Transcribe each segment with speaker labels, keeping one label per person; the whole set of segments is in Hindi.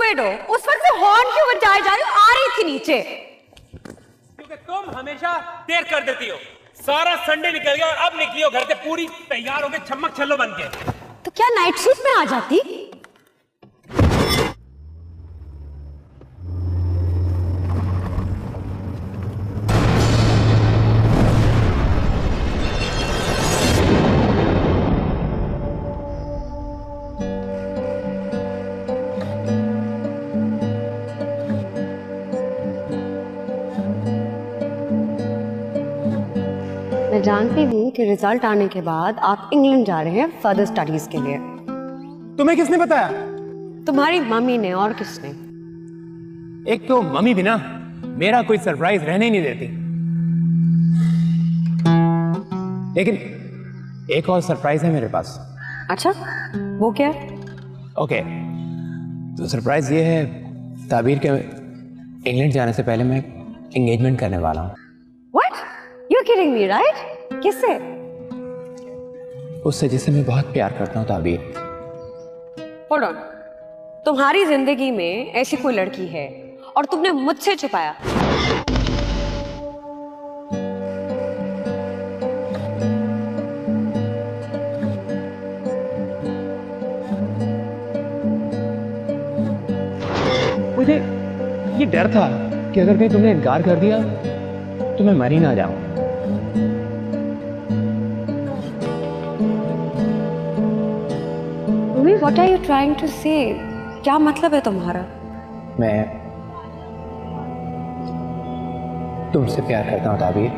Speaker 1: स्टूपिड हो? उस वक्त से हॉर्न क्यों बजाए जा रही हो? आ रही थी नीचे।
Speaker 2: क्योंकि तुम हमेशा देर कर देती हो। सारा संडे निकल गया और अब निकली हो घर से पूरी तैयार होके छम्मक छल्लो बन के।
Speaker 1: तो क्या नाइट सूट में आ जाती? मैं जानती हूँ कि रिजल्ट आने के बाद आप इंग्लैंड जा रहे हैं फर्दर स्टडीज के लिए।
Speaker 3: तुम्हें किसने बताया?
Speaker 1: तुम्हारी मम्मी ने। और किसने?
Speaker 3: एक तो मम्मी भी ना मेरा कोई सरप्राइज रहने ही नहीं देती। लेकिन एक और सरप्राइज है मेरे पास।
Speaker 1: अच्छा, वो क्या?
Speaker 3: ओके, तो सरप्राइज ये है, ताबीर के इंग्लैंड जाने से पहले मैं एंगेजमेंट करने वाला हूँ।
Speaker 1: What? You're kidding me, right? किससे?
Speaker 3: उससे जिसे मैं बहुत प्यार करता हूँ ताबीर।
Speaker 1: Hold on. तुम्हारी जिंदगी में ऐसी कोई लड़की है और तुमने मुझसे छुपाया।
Speaker 3: मुझे ये डर था कि अगर कहीं तुमने इनकार कर दिया तो मैं मर ही ना जाऊं।
Speaker 1: What are you trying to say? क्या मतलब है तुम्हारा?
Speaker 3: मैं तुमसे प्यार करता हूँ ताबीर।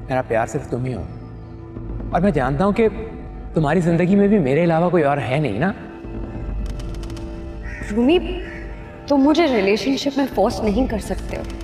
Speaker 3: मेरा प्यार सिर्फ तुम ही हो, और मैं जानता हूं कि तुम्हारी जिंदगी में भी मेरे अलावा कोई और है नहीं ना।
Speaker 1: रूमी, तुम मुझे रिलेशनशिप में फोर्स नहीं कर सकते हो।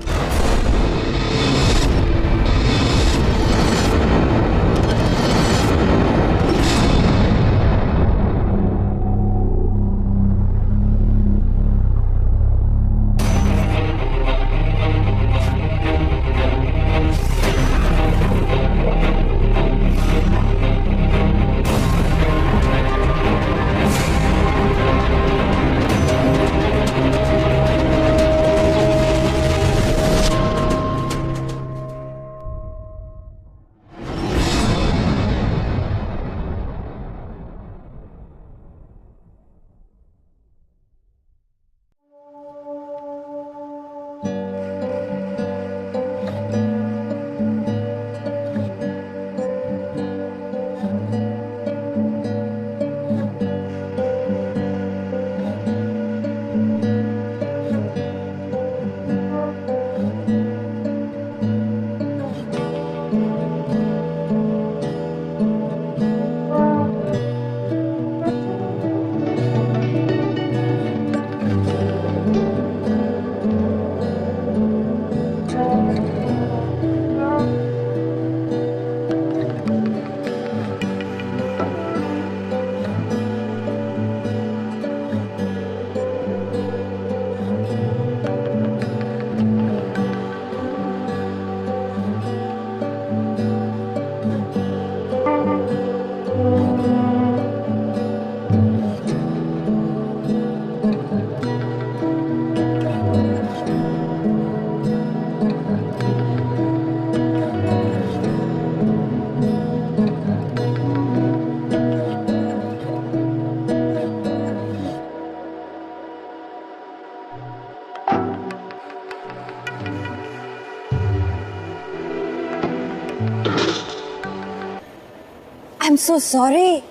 Speaker 1: I'm so sorry.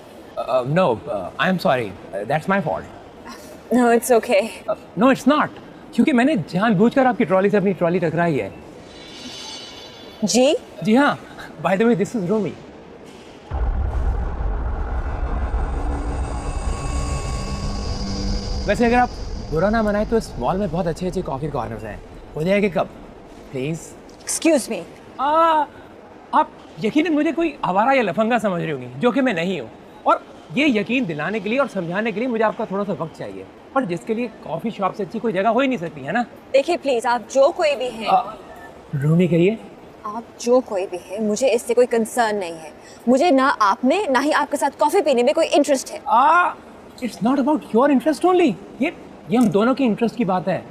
Speaker 3: No, I am sorry. That's my fault.
Speaker 1: No, it's okay.
Speaker 3: No, it's not. क्योंकि मैंने जानबूझकर आपकी ट्रॉली से अपनी ट्रॉली टकराई है।
Speaker 1: जी?
Speaker 3: जी हाँ। By the way, this is Rumi. वैसे अगर आप बुरा ना मनाए तो इस मॉल में बहुत अच्छे अच्छे कॉफी कॉर्नर्स हैं। हो जाएगा कब? प्लीज।
Speaker 1: Excuse me.
Speaker 3: आप यकीनन मुझे कोई आवारा या लफंगा समझ रही होंगी, जो कि मैं नहीं हूँ। और ये यकीन दिलाने के लिए और समझाने के लिए मुझे आपका थोड़ा सा वक्त चाहिए। और जिसके लिए कॉफी शॉप से अच्छी कोई जगह हो ही नहीं सकती है ना।
Speaker 1: देखिए प्लीज, आप जो कोई भी हैं,
Speaker 3: रूमी कहिए।
Speaker 1: आप जो कोई भी है, मुझे इससे कोई कंसर्न नहीं है। मुझे ना आप में ना ही आपके साथ कॉफी पीने में कोई इंटरेस्ट है।
Speaker 3: It's not about your interest only, ये हम दोनों की इंटरेस्ट की बात है।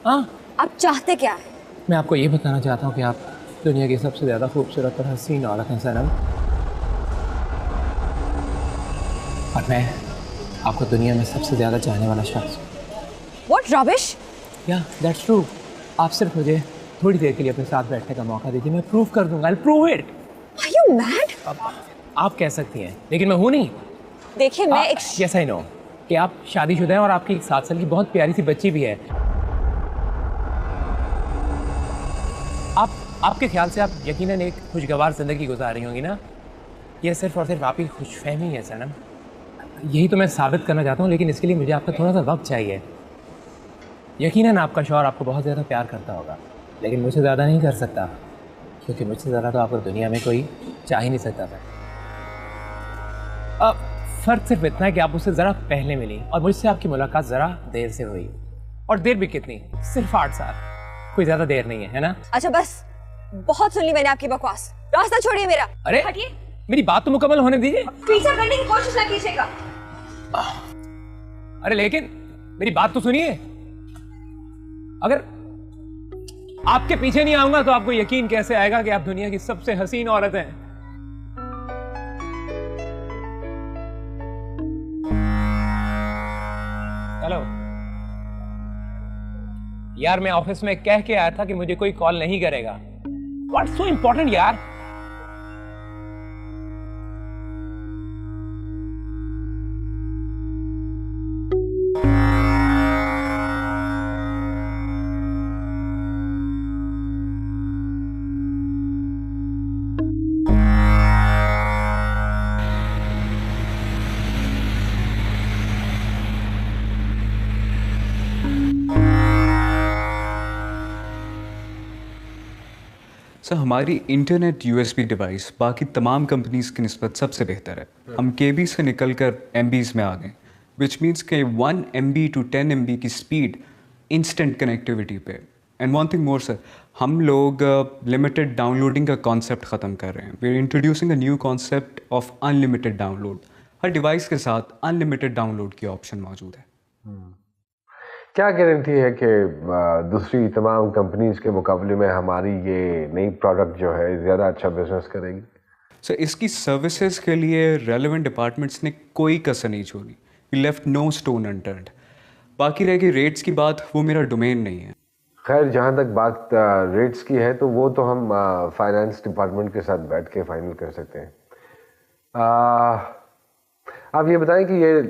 Speaker 1: आप चाहते क्या है?
Speaker 3: मैं आपको ये बताना चाहता हूँ कि आप दुनिया की सबसे ज़्यादा खूबसूरत और हसीन औरत हैं सनम, और मैं आपको दुनिया में सबसे ज़्यादा चाहने वाला शख्स हूँ।
Speaker 1: What rubbish?
Speaker 3: या दैट्स ट्रू। आप सिर्फ मुझे थोड़ी देर के लिए अपने साथ बैठने का मौका दीजिए, मैं प्रूव कर दूंगा। I'll prove it।
Speaker 1: Are you mad?
Speaker 3: आप कह सकती हैं, लेकिन मैं हूँ नहीं।
Speaker 1: देखिए मैं एक
Speaker 3: yes I know कि आप शादीशुदा हैं और आपकी 7 साल की बहुत प्यारी सी बच्ची भी है। आपके ख्याल से आप यकीनन एक खुशगवार ज़िंदगी गुजार रही होंगी ना। ये सिर्फ और सिर्फ आपकी खुशफहमी है सनम, यही तो मैं साबित करना चाहता हूँ, लेकिन इसके लिए मुझे आपका थोड़ा सा वक्त चाहिए। यकीनन आपका शौहर आपको बहुत ज़्यादा प्यार करता होगा, लेकिन मुझसे ज़्यादा नहीं कर सकता, क्योंकि मुझसे ज़्यादा तो आपको दुनिया में कोई चाह ही नहीं सकता था। अब फ़र्क सिर्फ इतना है कि आप उससे ज़रा पहले मिली और मुझसे आपकी मुलाकात ज़रा देर से हुई। और देर भी कितनी, सिर्फ 8 साल, कोई ज़्यादा देर नहीं है ना।
Speaker 1: अच्छा बस, बहुत सुन ली मैंने आपकी बकवास, रास्ता छोड़िए मेरा।
Speaker 3: अरे
Speaker 1: हटिए,
Speaker 3: मेरी बात तो मुकम्मल होने दीजिए।
Speaker 1: पीछे करने की कोशिश ना कीजिएगा।
Speaker 3: अरे लेकिन मेरी बात तो सुनिए। अगर आपके पीछे नहीं आऊंगा तो आपको यकीन कैसे आएगा कि आप दुनिया की सबसे हसीन औरत हैं। हेलो यार, मैं ऑफिस में कह के आया था कि मुझे कोई कॉल नहीं करेगा। व्हाट्स सो इंपॉर्टेंट यार।
Speaker 4: सर हमारी इंटरनेट यूएसबी डिवाइस बाकी तमाम कंपनीज की निस्बत सबसे बेहतर है। हम केबी से निकल कर एमबीज में आ गए, विच मीन्स के 1 MB to 10 MB की स्पीड इंस्टेंट कनेक्टिविटी पे। And one thing more sir, हम लोग लिमिटेड डाउनलोडिंग का कॉन्सेप्ट ख़त्म कर रहे हैं। We are introducing a new concept of unlimited download. हर डिवाइस के साथ अनलिमिटेड डाउनलोड की ऑप्शन मौजूद है।
Speaker 5: क्या गारंटी है कि दूसरी तमाम कंपनीज के मुकाबले में हमारी ये नई प्रोडक्ट जो है ज़्यादा अच्छा बिजनेस करेगी?
Speaker 4: सर इसकी सर्विसेज के लिए रेलेवेंट डिपार्टमेंट्स ने कोई कसर नहीं छोड़ी। We left no stone unturned. बाकी रह गई रेट्स की बात, वो मेरा डोमेन नहीं है।
Speaker 5: खैर, जहाँ तक बात रेट्स की है तो वो तो हम फाइनेंस डिपार्टमेंट के साथ बैठ के फाइनल कर सकते हैं। आप ये बताएं कि ये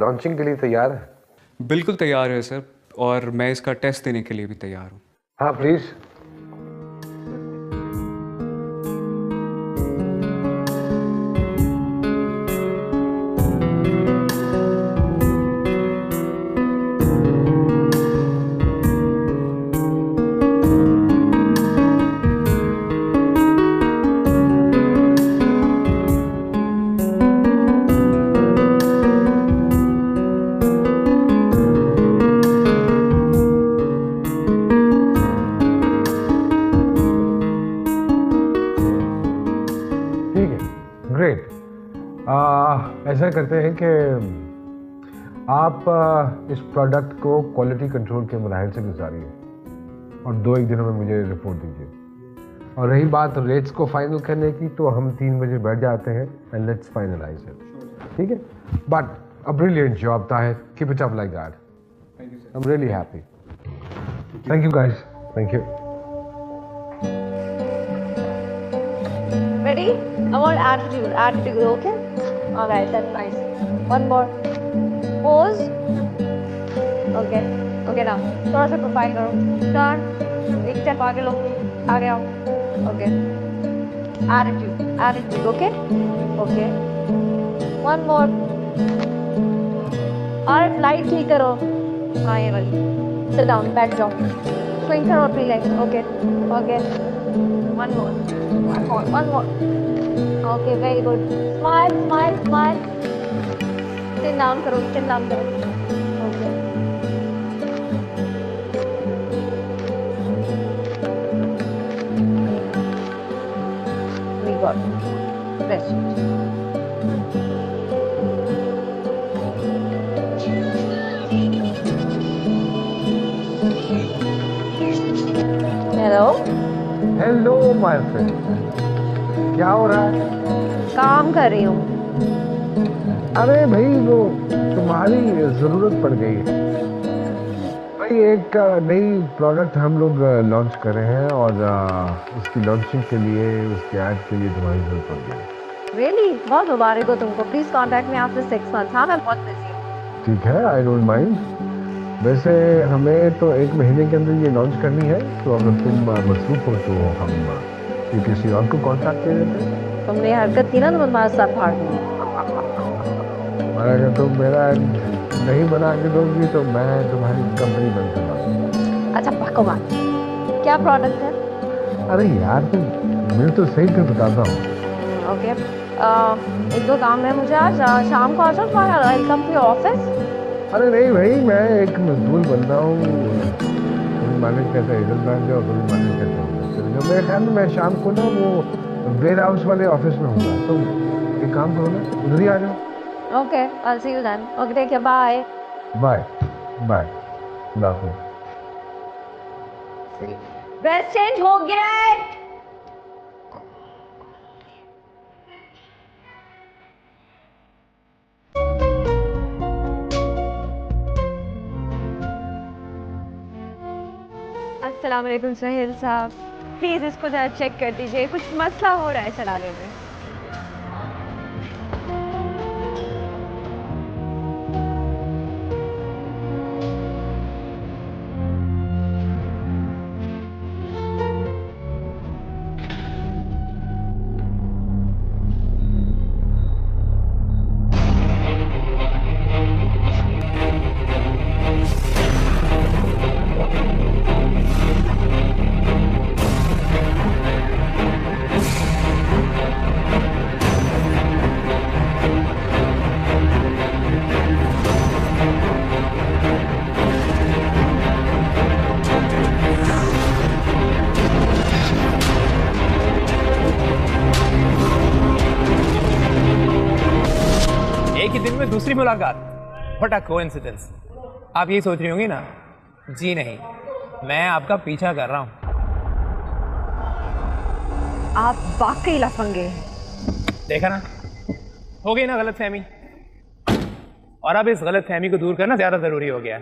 Speaker 5: लॉन्चिंग के लिए तैयार है?
Speaker 4: बिल्कुल तैयार है सर, और मैं इसका टेस्ट देने के लिए भी तैयार हूँ।
Speaker 5: हाँ प्लीज़। ग्रेट। ऐसा करते हैं कि आप इस प्रोडक्ट को क्वालिटी कंट्रोल के मराहिल से गुजारिए और 2-1 दिनों में मुझे रिपोर्ट दीजिए। और रही बात रेट्स को फाइनल करने की, तो हम 3 बजे बैठ जाते हैं एंड लेट्स फाइनलाइज इट। ठीक है? But a brilliant job Tahir, keep it up like that. I am really happy. Thank you guys, thank you.
Speaker 6: Ready? I want attitude, okay? Alright, that's nice. One more. Pose. Okay. Okay now. थोड़ा सा प्रोफाइल करो. Turn. एक स्टेप आगे लो. आगे आओ. Okay. Attitude, okay? Okay. One more. और lightly करो. हाँ ये वाली. Sit down, बैठ जाओ. Swing करो अपनी legs. Okay. Okay. One more. One more. Okay, very good. Smile. Chin down करो. Okay. Hello
Speaker 5: hello my friend, क्या हो रहा है?
Speaker 6: काम कर रही हूँ।
Speaker 5: अरे भाई वो तुम्हारी ज़रूरत पड़ गई है भाई। एक नई प्रोडक्ट हम लोग लॉन्च कर रहे हैं और उसकी लॉन्चिंग के लिए, उसके ऐड के लिए तुम्हारी ज़रूरत पड़ गई।
Speaker 6: Really? बहुत मुबारक हो तुमको। Please contact me after 6 months। हाँ, मैं बहुत बिजी हूँ।
Speaker 5: ठीक है, आई डोंट माइंड। वैसे हमें तो 1 महीने के अंदर ये लॉन्च करनी है, तो अगर तुम मसरूफ हो तो हम ये किसी और को कॉन्टैक्ट दे देते हैं।
Speaker 6: तुमने ये हरकत की ना तो मैं तुम्हारा सर फाड़ दूंगी।
Speaker 5: और अगर तुम मेरा नहीं बना के दोगी तो मैं तुम्हारी कंपनी बंद करवा दूंगा।
Speaker 6: अच्छा बकवास। क्या प्रोडक्ट है?
Speaker 5: अरे यार तुम मैं तो सही कर बताता हूँ।
Speaker 6: ओके, एक दो काम है मुझे आज। शाम को आ जाओ तुम्हारा। Welcome to office.
Speaker 5: अरे नहीं भाई, मैं एक मजदूर बंदा हूँ। कभी मालिक कहता है इधर बैठ जाओ, कभी मालिक कहता है उधर चले जाओ। मेरे ख्याल में मैं शाम को ना वो वेयर हाउस वाले ऑफिस में हूँगा, तो एक काम करो ना, उधर ही आ जाओ।
Speaker 6: Okay, I see you then. Okay, take care, bye.
Speaker 5: Bye bye bye.
Speaker 6: Dress change हो गया है। अस्सलाम वालेकुम सोहेल साहब, प्लीज़ इसको ज़रा चेक कर दीजिए, कुछ मसला हो रहा है चलाने में।
Speaker 3: एक ही दिन में दूसरी मुलाकात, व्हाट अ कोइंसिडेंस। आप यही सोच रही होंगी ना? जी नहीं, मैं आपका पीछा कर रहा हूँ।
Speaker 6: आप वाकई लफंगे हैं।
Speaker 3: देखा ना, हो गई ना गलतफहमी। और अब इस गलतफहमी को दूर करना ज्यादा जरूरी हो गया है।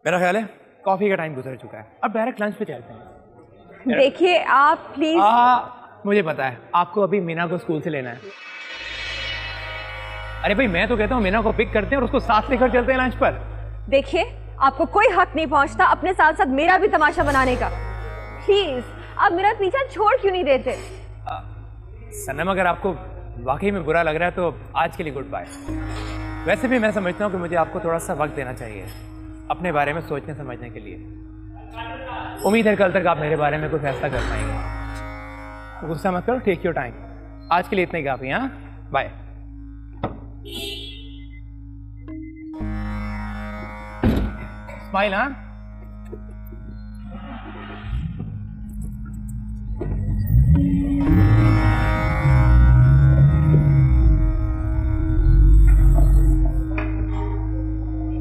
Speaker 3: मेरा ख्याल है कॉफी का टाइम गुजर चुका है, अब डायरेक्ट लंच पे चलते हैं।
Speaker 6: देखिए आप प्लीज।
Speaker 3: मुझे पता है आपको अभी मीना को स्कूल से लेना है। अरे भाई मैं तो कहता हूँ मीना को पिक करते हैं और उसको साथ लेकर चलते हैं लंच पर।
Speaker 6: देखिए आपको कोई हक नहीं पहुंचता अपने साथ साथ मेरा भी तमाशा बनाने का। प्लीज आप मेरा पीछा छोड़ क्यों नहीं देते?
Speaker 3: सनम अगर आपको वाकई में बुरा लग रहा है तो आज के लिए गुड बाय। वैसे भी मैं समझता हूँ कि मुझे आपको थोड़ा सा वक्त देना चाहिए अपने बारे में सोचने समझने के लिए। उम्मीद है कल तक आप मेरे बारे में कोई फैसला कर पाएंगे। गुस्सा मत करो, टेक योर टाइम। आज के लिए इतना ही काफी। हाँ, बाय। स्माइल। हाँ,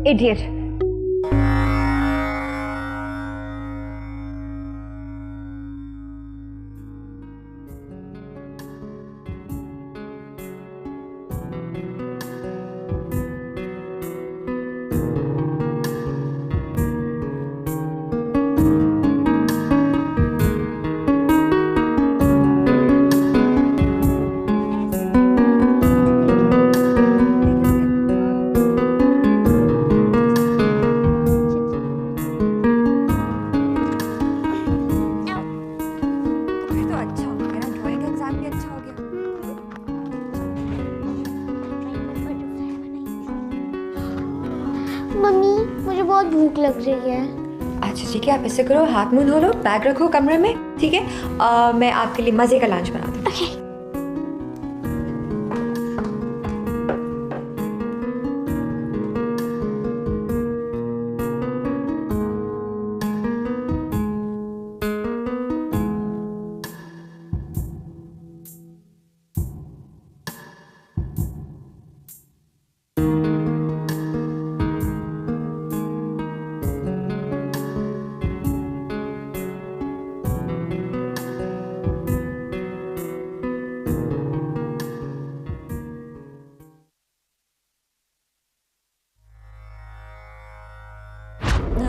Speaker 6: इडियट।
Speaker 7: मम्मी मुझे बहुत भूख लग रही है।
Speaker 8: अच्छा ठीक है, आप ऐसे करो, हाथ मुंह धो लो, बैग रखो कमरे में, ठीक है? मैं आपके लिए मज़े का लंच बना दूँ।
Speaker 7: Okay.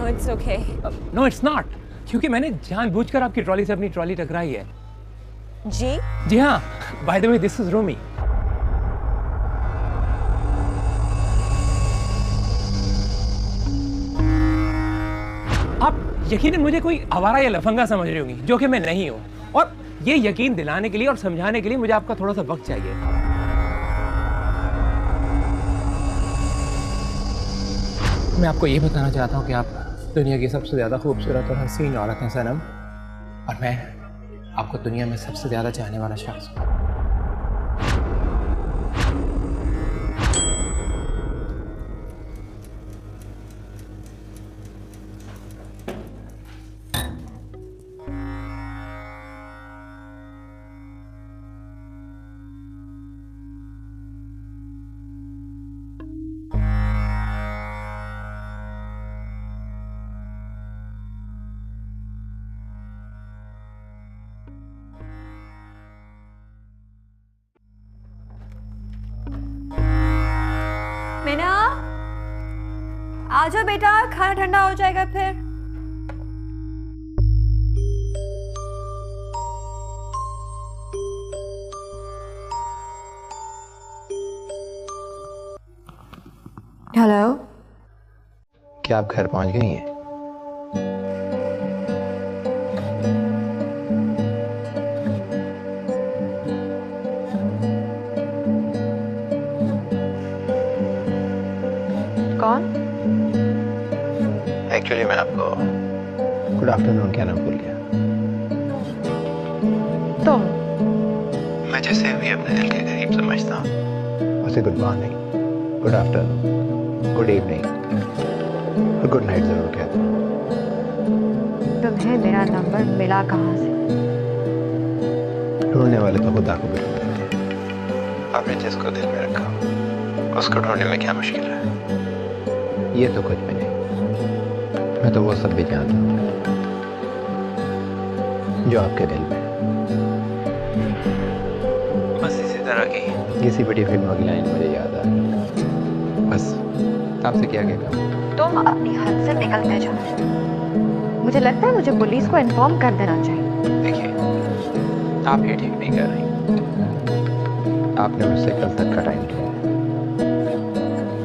Speaker 1: No, it's okay.
Speaker 3: No it's not, क्योंकि मैंने जानबूझकर आपकी ट्रॉली से अपनी ट्रॉली टकराई है।
Speaker 1: जी?
Speaker 3: जी हाँ, by the way this is Romi. आप यकीनन मुझे कोई आवारा या लफंगा समझ रही होंगी, जो कि मैं नहीं हूं, और ये यकीन दिलाने के लिए और समझाने के लिए मुझे आपका थोड़ा सा वक्त चाहिए। मैं आपको ये बताना चाहता हूँ कि आप दुनिया की सबसे ज़्यादा खूबसूरत और हसीन औरत हैं सनम, और मैं आपको दुनिया में सबसे ज़्यादा चाहने वाला शख्स हूँ।
Speaker 8: मीना, आ जाओ बेटा, खाना ठंडा हो जाएगा फिर। हेलो,
Speaker 9: क्या आप घर पहुंच गई हैं?
Speaker 6: कौन?
Speaker 9: एक्चुअली मैं आपको गुड आफ्टरनून कहना भूल गया।
Speaker 6: तुम?
Speaker 9: मैं जैसे भी अपने दिल के करीब समझता हूँ उसे good morning, good afternoon, good evening और गुड नाइट जरूर कहता हूँ।
Speaker 6: तुम्हें मेरा नंबर मिला कहाँ से?
Speaker 9: ढूंढने वाले तो खुदा को भी ढूंढते हैं। आपने जिसको दिल में रखा उसको ढूंढने में क्या मुश्किल है? ये तो कुछ भी नहीं, मैं तो वो सब भी जानता हूँ जो आपके दिल में। बस इसी तरह की किसी बड़ी फिल्मों की लाइन मुझे याद आ रही। बस आपसे क्या कहना?
Speaker 6: तुम अपनी हद से निकलते जाओ। मुझे लगता है मुझे पुलिस को इन्फॉर्म कर देना चाहिए।
Speaker 9: देखिए, आप ये ठीक नहीं कर रही। आपने मुझसे कल तक का टाइम लिया है।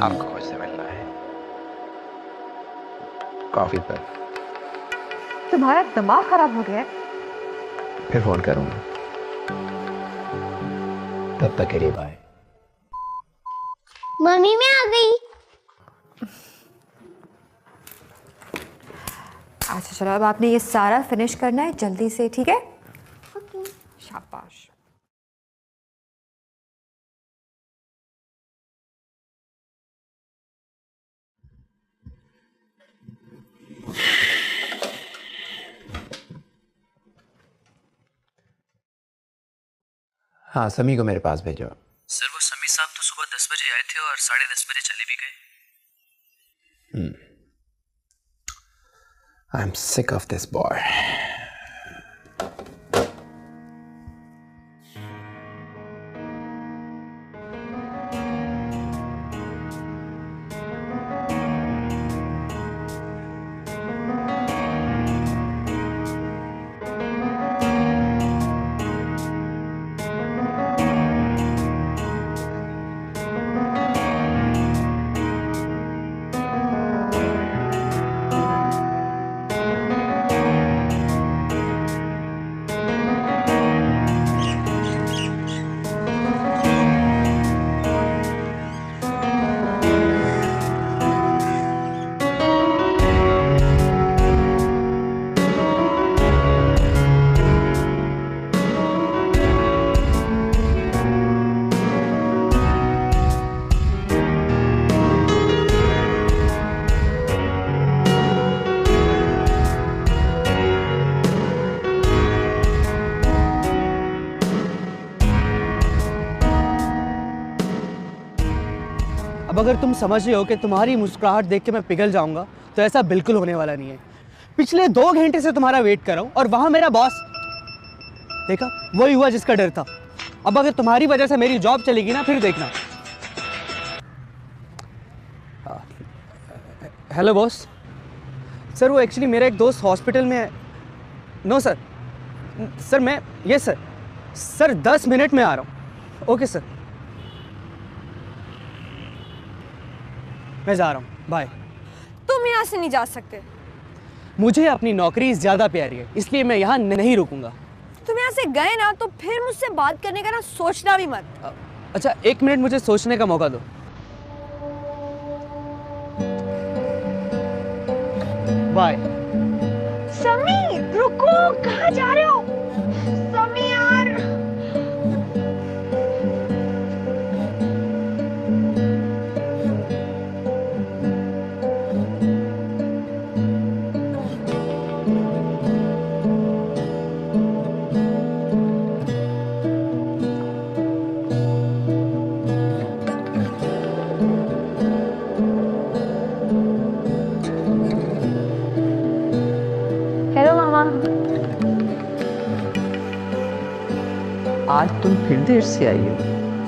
Speaker 9: आपको मुझसे मिलना है कॉफी पर।
Speaker 6: तुम्हारा दिमाग खराब हो गया है?
Speaker 9: फिर फोन करूंगा, तब तक के लिए बाय।
Speaker 7: मम्मी मैं आ गई।
Speaker 8: अच्छा चलो, अब आपने ये सारा फिनिश करना है जल्दी से, ठीक है? शाबाश।
Speaker 9: हाँ, समी को मेरे पास भेजो।
Speaker 10: सर, वो समी साहब तो सुबह 10 बजे आए थे और 10:30 बजे चले भी गए।
Speaker 9: I am sick of this boy.
Speaker 11: अब अगर तुम समझ रहे हो कि तुम्हारी मुस्कुराहट देख के मैं पिघल जाऊंगा, तो ऐसा बिल्कुल होने वाला नहीं है। पिछले 2 घंटे से तुम्हारा वेट कर रहा हूं और वहां मेरा बॉस, देखा, वही हुआ जिसका डर था। अब अगर तुम्हारी वजह से मेरी जॉब चलेगी ना, फिर देखना। हेलो बॉस, सर वो एक्चुअली मेरा एक दोस्त हॉस्पिटल में है। नो सर, सर मैं ये सर 10 मिनट में आ रहा हूँ। ओके सर, मैं जा रहा हूँ, बाय।
Speaker 1: तुम यहाँ से नहीं जा सकते।
Speaker 11: मुझे अपनी नौकरी ज़्यादा प्यारी है, इसलिए मैं यहाँ नहीं रुकूंगा।
Speaker 1: तुम यहाँ से गए ना तो फिर मुझसे बात करने का ना सोचना भी मत।
Speaker 11: अच्छा 1 मिनट मुझे सोचने का मौका दो। बाय।
Speaker 6: समी रुको, कहाँ जा रहे हो? समी यार। हेलो मामा।
Speaker 12: आज तुम फिर देर से आई हो।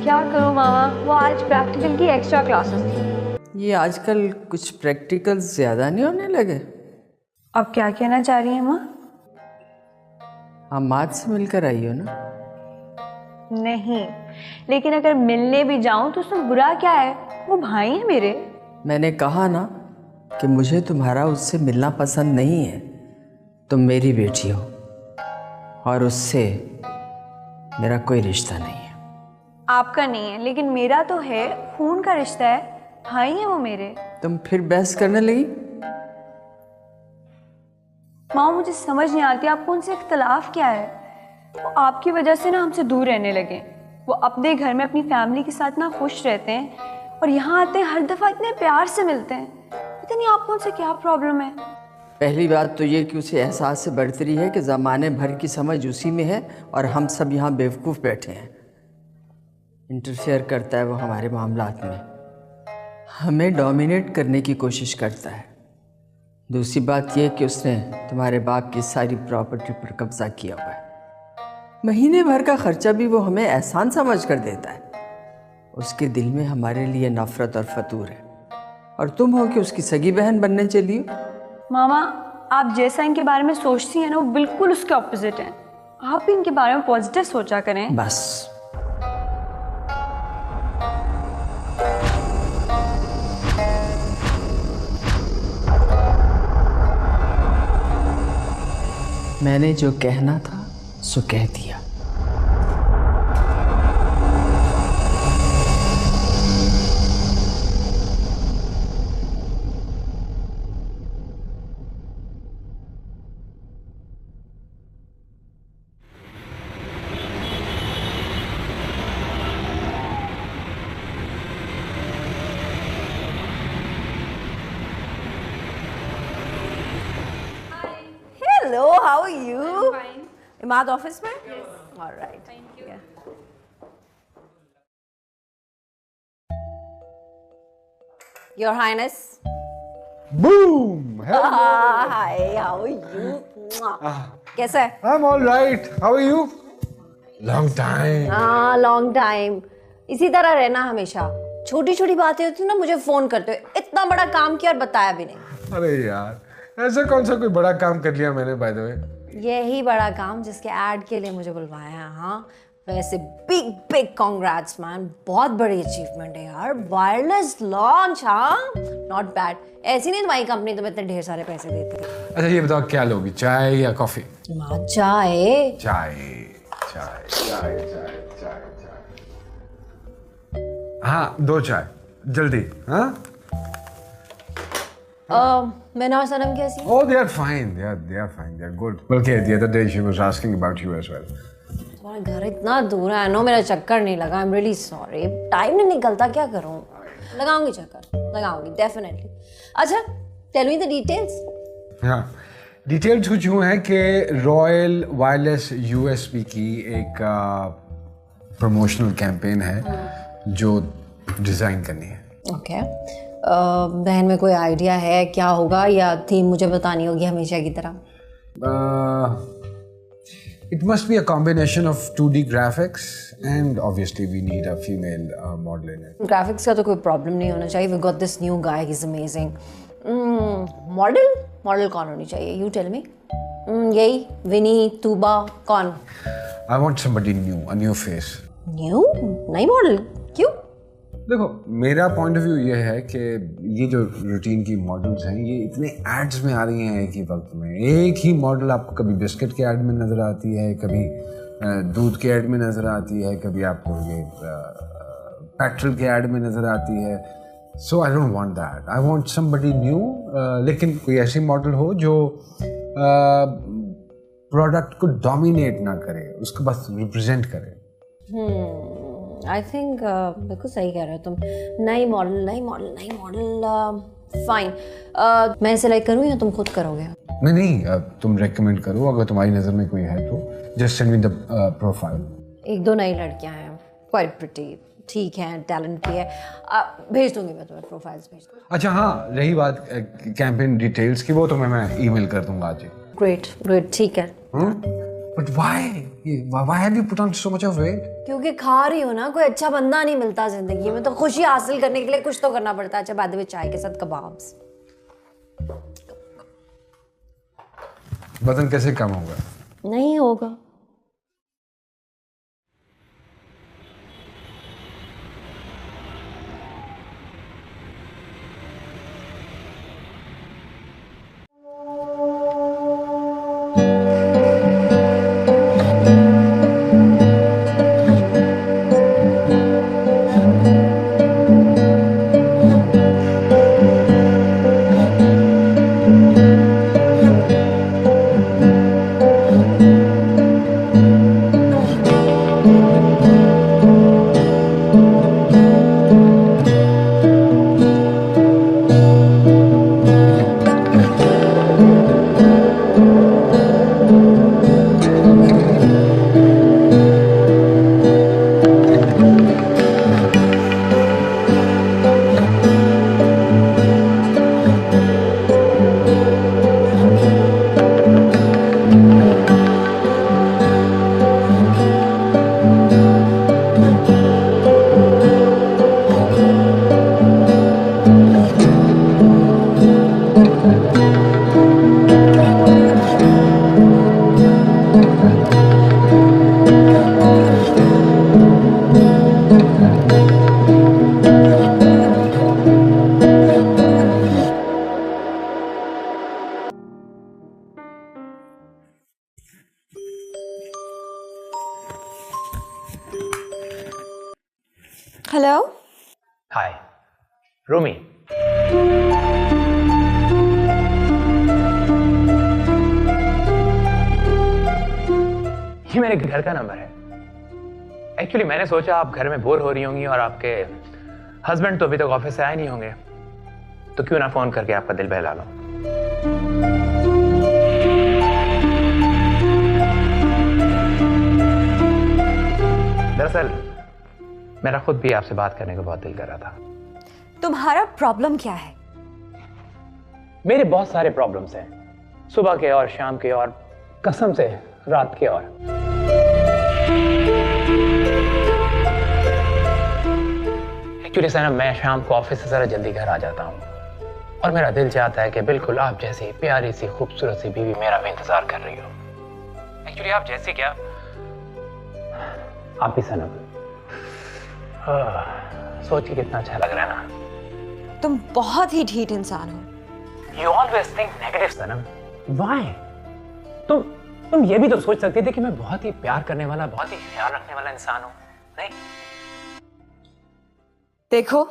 Speaker 6: क्या करूं मामा, वो आज प्रैक्टिकल की एक्स्ट्रा क्लासेस थी।
Speaker 12: ये आजकल कुछ प्रैक्टिकल ज़्यादा नहीं होने लगे?
Speaker 6: अब क्या कहना चाह रही है माँ?
Speaker 12: अम्माद से मिलकर आई हो ना?
Speaker 6: नहीं, लेकिन अगर मिलने भी जाऊं तो उसमें बुरा क्या है? वो भाई है मेरे।
Speaker 12: मैंने कहा ना कि मुझे तुम्हारा उससे मिलना पसंद नहीं है। तुम मेरी बेटी हो और उससे मेरा कोई रिश्ता नहीं है।
Speaker 6: आपका नहीं है, लेकिन मेरा तो है, खून का रिश्ता है, भाई है वो मेरे।
Speaker 12: तुम फिर बहस करने लगी?
Speaker 6: माँ मुझे समझ नहीं आती आपको उनसे इख्तलाफ क्या है। वो आपकी वजह से ना हमसे दूर रहने लगे। वो अपने घर में अपनी फैमिली के साथ ना खुश रहते हैं और यहाँ आते हैं हर दफ़ा इतने प्यार से मिलते हैं। पता नहीं आपको उनसे क्या प्रॉब्लम है।
Speaker 12: पहली बात तो ये कि उसे एहसास से बढ़तरी है कि ज़माने भर की समझ उसी में है और हम सब यहाँ बेवकूफ़ बैठे हैं। इंटरफेयर करता है वो हमारे मामलात में, हमें डोमिनेट करने की कोशिश करता है। दूसरी बात यह कि उसने तुम्हारे बाप की सारी प्रॉपर्टी पर कब्जा किया हुआ है। महीने भर का खर्चा भी वो हमें एहसान समझ कर देता है। उसके दिल में हमारे लिए नफ़रत और फतूर है, और तुम हो कि उसकी सगी बहन बनने चली हो।
Speaker 6: मामा आप जैसा इनके बारे में सोचती हैं ना, वो बिल्कुल उसके ऑपोजिट हैं। आप भी इनके बारे में पॉजिटिव सोचा करें
Speaker 12: बस। मैंने जो कहना था सो कह दिया।
Speaker 1: Hello, how are you? Fine. Imad office में? Yes. All right. Thank you. Yeah. Your Highness.
Speaker 5: Boom! Hello.
Speaker 1: Hi, how are you? कैसा है?
Speaker 5: I'm all right. How are you? Long time.
Speaker 1: हाँ, long time. इसी तरह रहना हमेशा। छोटी छोटी बातें होती ना मुझे फोन करते हो। इतना बड़ा काम किया और बताया भी नहीं।
Speaker 5: अरे यार, ऐसा कौन सा कोई बड़ा काम कर लिया मैंने बाय द वे?
Speaker 1: यही बड़ा काम जिसके ऐड के लिए मुझे बुलवाया है। हाँ वैसे बिग बिग कांग्रेट्स मैन, बहुत बड़ी अचीवमेंट है यार। वायरलेस लॉन्च, हाँ नॉट बैड। ऐसी नहीं तुम्हारी कंपनी तुम्हें इतने ढेर सारे पैसे देती है।
Speaker 5: अच्छा ये बताओ क्या लोगी, चाय या कॉफी?
Speaker 1: चाय।
Speaker 5: चाय चाय चाय चाय चाय चाय। हाँ 2 चाय जल्दी। हाँ
Speaker 1: Mena और सनम कैसी?
Speaker 5: Oh, they are fine. They are fine. They are good. Okay, the other day she was asking about you as well.
Speaker 1: तुम्हारा घर इतना दूर है, नो मेरा चक्कर नहीं लगा। I'm really sorry. टाइम नहीं निकलता, क्या करूँ? लगाऊंगी चक्कर, लगाऊंगी definitely. अच्छा, tell me the details.
Speaker 5: हाँ, डिटेल्स कुछ यूँ है कि रॉयल वायरलेस USB की एक प्रमोशनल कैंपेन है जो डिज़ाइन करनी है।
Speaker 1: Okay. बहन में कोई आइडिया है क्या होगा, या थीम मुझे बतानी होगी हमेशा की तरह?
Speaker 5: It must be a combination of 2D graphics and obviously we need a female model in it.
Speaker 1: Graphics का तो कोई प्रॉब्लम नहीं होना चाहिए। We got this new guy, he's amazing. Model model कौन होनी चाहिए? You tell me. यही विनी, तूबा, कौन?
Speaker 5: I want somebody new, a new face.
Speaker 1: New? नई मॉडल? क्यों?
Speaker 5: देखो, मेरा पॉइंट ऑफ व्यू ये है कि ये जो रूटीन की मॉडल्स हैं ये इतने एड्स में आ रही हैं एक ही वक्त में। एक ही मॉडल आपको कभी बिस्किट के ऐड में नज़र आती है, कभी दूध के ऐड में नज़र आती है, कभी आपको ये पेट्रोल के ऐड में नज़र आती है। So I don't want that, I want somebody new. लेकिन कोई ऐसी मॉडल हो जो प्रोडक्ट को डोमिनेट ना करे, उसको बस रिप्रेजेंट करे।
Speaker 1: आई थिंक बिल्कुल सही कह रहे हो तुम। नई मॉडल फाइन। मैं सिलेक्ट करूँ या तुम खुद करोगे?
Speaker 5: नहीं, तुम रेकमेंड करो, अगर तुम्हारी नज़र में कोई है तो just send me the profile.
Speaker 1: एक दो नई लड़कियां हैं, क्वाइट प्रिटी, ठीक है, टैलेंट भी है। भेज दूंगी मैं तुम्हें, प्रोफाइल्स भेज दूंगी।
Speaker 5: अच्छा हाँ, रही बात कैंपेन डिटेल्स की, वो तो मैं ईमेल कर दूंगा आज ही।
Speaker 1: ग्रेट, ठीक है।
Speaker 5: But why have you put on so much of weight?
Speaker 1: क्योंकि खा रही हो ना, कोई अच्छा बंदा नहीं मिलता जिंदगी में, तो खुशी हासिल करने के लिए कुछ तो करना पड़ता है। अच्छा, बाद में चाय के साथ कबाब्स।
Speaker 5: वजन कैसे कम होगा?
Speaker 1: नहीं होगा।
Speaker 8: हेलो।
Speaker 3: हाय रोमी। ये मेरे घर का नंबर है। एक्चुअली मैंने सोचा आप घर में बोर हो रही होंगी और आपके हस्बैंड तो अभी तक ऑफिस से आए नहीं होंगे, तो क्यों ना फोन करके आपका दिल बहला लो। दरअसल मेरा खुद भी आपसे बात करने को बहुत दिल कर रहा था।
Speaker 8: तुम्हारा प्रॉब्लम क्या है?
Speaker 3: मेरे बहुत सारे प्रॉब्लम्स हैं, सुबह के और शाम के और कसम से रात के। और एक्चुअली सनम, मैं शाम को ऑफिस से जरा जल्दी घर आ जाता हूँ और मेरा दिल चाहता है कि बिल्कुल आप जैसी प्यारी सी खूबसूरत सी बीवी मेरा भी इंतजार कर रही हो। एक्चुअली आप जैसी क्या, आप भी सनम। सोच के कितना अच्छा लग रहा है ना।
Speaker 8: तुम बहुत ही ढीठ इंसान हो।
Speaker 3: You always think negative, Sanam. Why? तुम ये भी तो सोच सकते थे कि मैं बहुत ही प्यार करने वाला, बहुत ही ख्याल रखने वाला इंसान हूं। नहीं?
Speaker 8: देखो,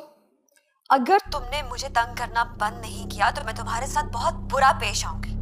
Speaker 8: अगर तुमने मुझे तंग करना बंद नहीं किया तो मैं तुम्हारे साथ बहुत बुरा पेश आऊंगी।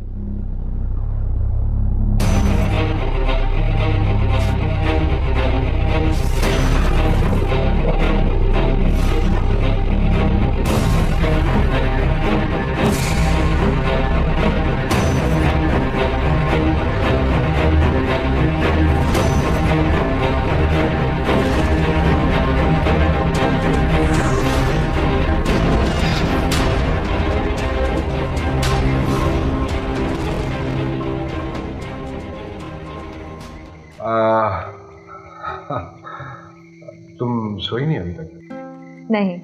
Speaker 5: तुम सोई नहीं अभी तक?
Speaker 8: नहीं।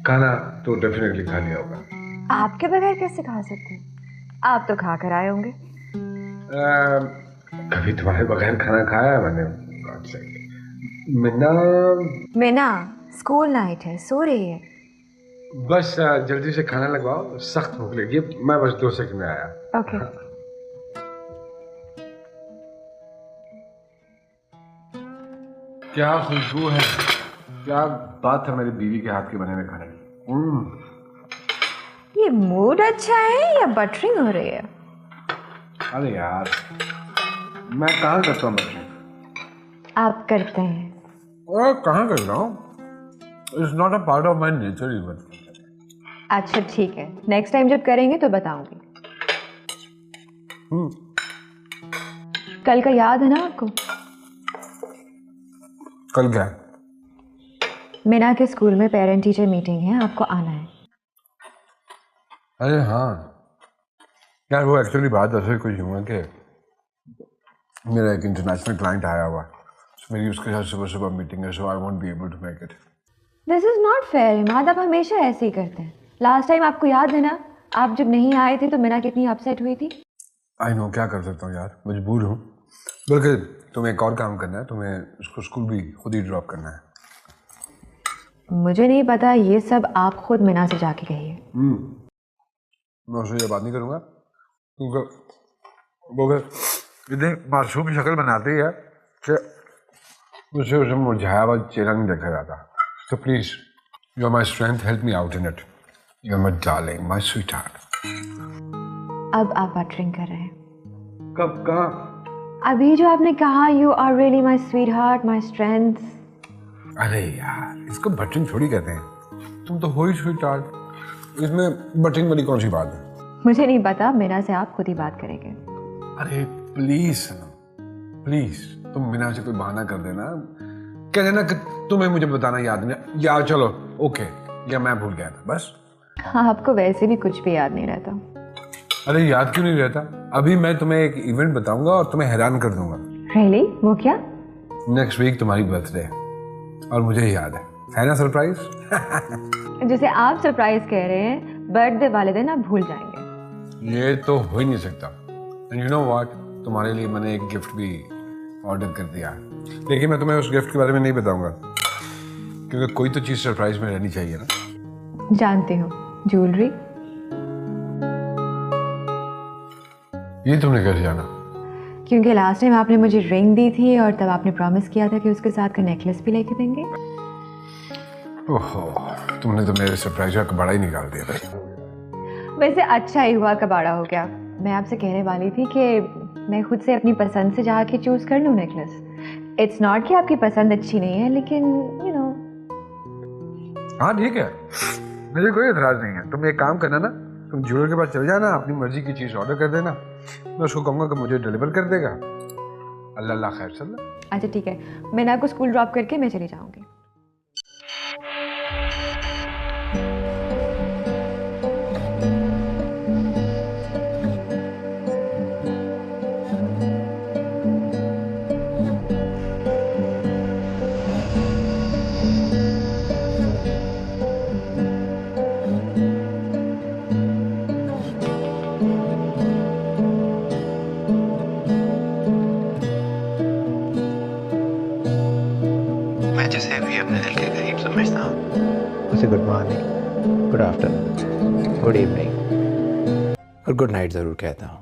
Speaker 5: खाना तो डेफिनेटली खा लिया होगा।
Speaker 8: आपके बगैर कैसे खा सकते हैं? आप तो खा कर आए होंगे।
Speaker 5: कभी तुम्हारे बगैर खाना खाया मैंने?
Speaker 8: मीना स्कूल नाइट है, सो रही है।
Speaker 5: बस जल्दी से खाना लगवाओ, सख्त भूख लगी। मैं बस 2 सेकंड में आया।
Speaker 8: ओके।
Speaker 5: क्या खुशबू है, क्या बात है मेरी बीवी के हाथ के बने हुए खाने की।
Speaker 8: ये मूड अच्छा है या बटरिंग हो रही है?
Speaker 5: अरे यार मैं कहाँ करता हूँ बटरिंग?
Speaker 8: आप करते हैं।
Speaker 5: और कहाँ कर रहा हूँ? It's not a part of my nature even.
Speaker 8: अच्छा ठीक है, नेक्स्ट टाइम जब करेंगे तो बताऊंगी। कल का याद है ना आपको?
Speaker 5: कल क्या?
Speaker 8: मीना के स्कूल में पेरेंट टीचर मीटिंग है, आपको आना है।
Speaker 5: अरे हाँ यार, वो एक्चुअली बात ऐसे कुछ हुआ कि मेरा एक इंटरनेशनल क्लाइंट आया हुआ, मेरी उसके साथ सुबह सुबह मीटिंग है, so I won't be able to make it.
Speaker 8: This is not fair Imad, आप हमेशा ऐसे ही करते हैं। लास्ट टाइम आपको याद है ना, आप जब नहीं आए थे तो मीना कितनी अपसेट हुई थी।
Speaker 5: आई नो, क्या कर सकता हूँ यार, मजबूर हूँ। बल्कि तुम्हें एक और काम करना है, तुम्हें उसको स्कूल भी खुद ही ड्रॉप करना है।
Speaker 8: मुझे नहीं पता, ये सब आप खुद मीना से जाके कहिए।
Speaker 5: मैं उससे ये बात नहीं करूँगा क्योंकि वो इतनी मासूम शक्ल बनाती है कि मुझे उसे मुरझाया हुआ चेहरा नहीं देखा जाता। तो please, you are my strength, help me out in it. You are my darling, my sweetheart.
Speaker 8: अब आप बटरिंग कर रहे हैं।
Speaker 5: कब? कहाँ?
Speaker 8: अभी जो आपने कहा, you are really my sweetheart, my strength.
Speaker 5: अरे यार, इसको बटरिंग थोड़ी कहते हैं, तुम तो हो ही स्वीट हार्ट, इसमें बटरिंग वाली कौन सी बात है?
Speaker 8: मुझे नहीं पता, मीना से आप खुद ही बात करेंगे।
Speaker 5: अरे प्लीज प्लीज, तुम मीना से कोई बहाना कर देना, कह देना कि तुम्हें मुझे बताना याद नहीं, या चलो ओके, या मैं भूल गया था, बस।
Speaker 8: हाँ, आपको वैसे भी कुछ भी याद नहीं रहता।
Speaker 5: अरे याद क्यों नहीं रहता? अभी मैं तुम्हें एक इवेंट बताऊंगा और तुम्हें हैरान कर दूंगा।
Speaker 8: Really? वो क्या?
Speaker 5: नेक्स्ट वीक तुम्हारी बर्थडे है और मुझे याद है ना सरप्राइज?
Speaker 8: जैसे आप सरप्राइज कह रहे हैं, बर्थडे वाले दिन आप भूल जाएंगे।
Speaker 5: ये तो हो ही नहीं सकता। एंड यू नो व्हाट, तुम्हारे लिए मैंने एक गिफ्ट भी ऑर्डर कर दिया, लेकिन मैं तुम्हें उस गिफ्ट के बारे में नहीं बताऊंगा क्योंकि कोई तो चीज सरप्राइज में रहनी चाहिए ना।
Speaker 8: जानती हूँ, ज्वेलरी।
Speaker 5: ये तुमने कैसे जाना?
Speaker 8: क्योंकि लास्ट टाइम आपने मुझे रिंग दी थी और तब आपने प्रॉमिस किया था कि उसके साथ का नेकलेस भी लेके देंगे।
Speaker 5: ओहो, तुमने तो मेरे सरप्राइज का कबाड़ा ही निकाल दिया भाई।
Speaker 8: वैसे अच्छा ही हुआ कबाड़ा हो गया। मैं आपसे कहने वाली थी कि मैं खुद से अपनी पसंद से जाके चूज कर लूँ नेकलेस। इट्स नॉट कि आपकी पसंद अच्छी नहीं है, लेकिन यू नो।
Speaker 5: हाँ ठीक है, मुझे कोई एतराज नहीं है। तुम एक काम करना ना, तुम ज्वेलर के पास चले जाना, अपनी मर्जी की चीज ऑर्डर कर देना, मैं उसको कहूँगा कि मुझे डिलीवर कर देगा। अल्लाह अल्लाह खैर चल।
Speaker 8: अच्छा ठीक है, मैं ना को स्कूल ड्रॉप करके मैं चली जाऊँगी।
Speaker 9: जिसे भी अपने दिल के करीब समझता हूँ उसे good morning, good afternoon, good evening और गुड नाइट ज़रूर कहता हूँ।